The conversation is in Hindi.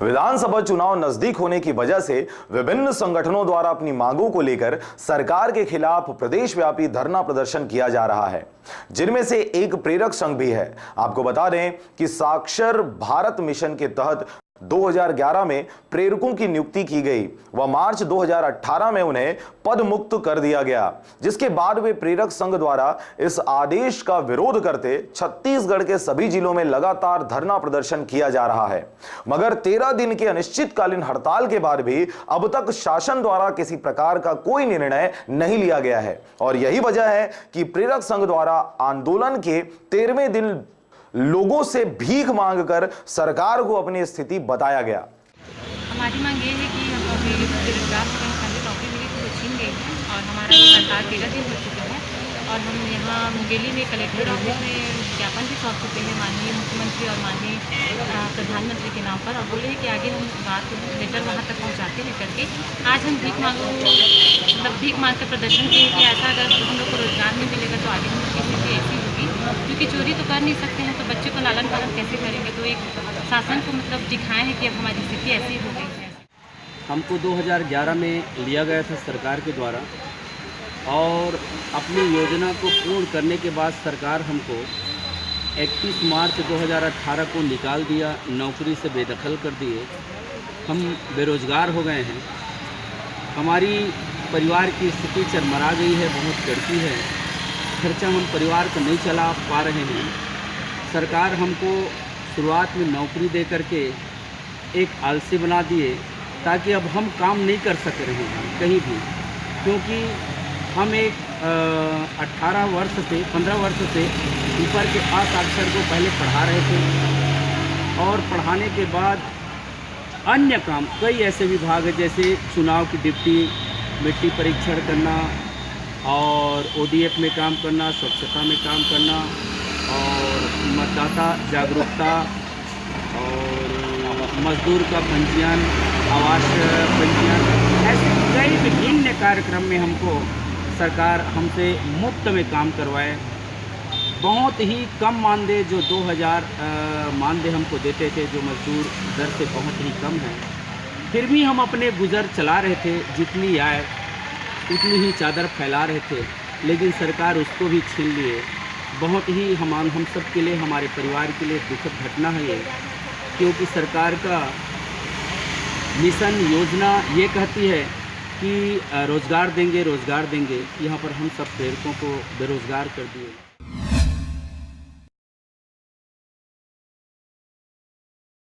विधानसभा चुनाव नजदीक होने की वजह से विभिन्न संगठनों द्वारा अपनी मांगों को लेकर सरकार के खिलाफ प्रदेशव्यापी धरना प्रदर्शन किया जा रहा है, जिनमें से एक प्रेरक संघ भी है। आपको बता दें कि साक्षर भारत मिशन के तहत 2011 में प्रेरकों की नियुक्ति की गई व मार्च 2018 में उन्हें पद मुक्त कर दिया गया, जिसके बाद वे प्रेरक संघ द्वारा इस आदेश का विरोध करते छत्तीसगढ़ के सभी जिलों में लगातार धरना प्रदर्शन किया जा रहा है। मगर 13 दिन के अनिश्चितकालीन हड़ताल के बाद भी अब तक शासन द्वारा किसी प्रकार का कोई निर्णय नहीं लिया गया है और यही वजह है कि प्रेरक संघ द्वारा आंदोलन के 13वें दिन लोगों से भीख मांगकर सरकार को अपनी स्थिति बताया गया। हमारी मांग ये है कि हम अभी बेरोजगार हो गए हैं, नौकरी मिली थी वो छीन गई है और हमारा ये हड़ताल 13 दिन हो चुके हैं और हम यहाँ मुंगेली में कलेक्टर ऑफिस में ज्ञापन भी सौंप चुके हैं माननीय मुख्यमंत्री और माननीय प्रधानमंत्री के नाम पर और बोले कि आगे हम बात लेटर वहाँ तक पहुँचाते हैं करके। आज हम भीख मांग कर प्रदर्शन किए कि ऐसा अगर हम लोग को रोजगार नहीं मिलेगा तो आगे हम लोग की स्थिति ऐसी होगी, क्योंकि चोरी तो कर नहीं सकते हैं तो बच्चों को लालन पालन कैसे करेंगे। तो एक शासन को दिखाएं है कि अब हमारी स्थिति ऐसी हो गई है। हमको 2011 में लिया गया था सरकार के द्वारा और अपनी योजना को पूर्ण करने के बाद सरकार हमको 31 मार्च 2018 को निकाल दिया, नौकरी से बेदखल कर दिए। हम बेरोजगार हो गए हैं, हमारी परिवार की स्थिति चरमरा गई है, बहुत कड़की है, खर्चा हम परिवार को नहीं चला पा रहे हैं। सरकार हमको शुरुआत में नौकरी दे करके एक आलसी बना दिए ताकि अब हम काम नहीं कर सक रहे हैं कहीं भी, क्योंकि हम एक 15 वर्ष से ऊपर के असाक्षर को पहले पढ़ा रहे थे और पढ़ाने के बाद अन्य काम कई ऐसे विभाग हैं जैसे चुनाव की ड्यूटी, मिट्टी परीक्षण करना और ODF में काम करना, स्वच्छता में काम करना और मतदाता जागरूकता और मजदूर का पंजीयन, आवास पंजीयन, ऐसे कई विभिन्न कार्यक्रम में हमको सरकार हमसे मुफ्त में काम करवाए। बहुत ही कम मानदेय जो 2000 मानदेय हमको देते थे, जो मजदूर दर से बहुत ही कम है, फिर भी हम अपने गुजर चला रहे थे। जितनी आय उतनी ही चादर फैला रहे थे, लेकिन सरकार उसको भी छीन लिए। बहुत ही हम सब के लिए, हमारे परिवार के लिए दुखद घटना है ये, क्योंकि सरकार का मिशन योजना ये कहती है कि रोज़गार देंगे, यहाँ पर हम सब प्रेरकों को बेरोज़गार कर दिए।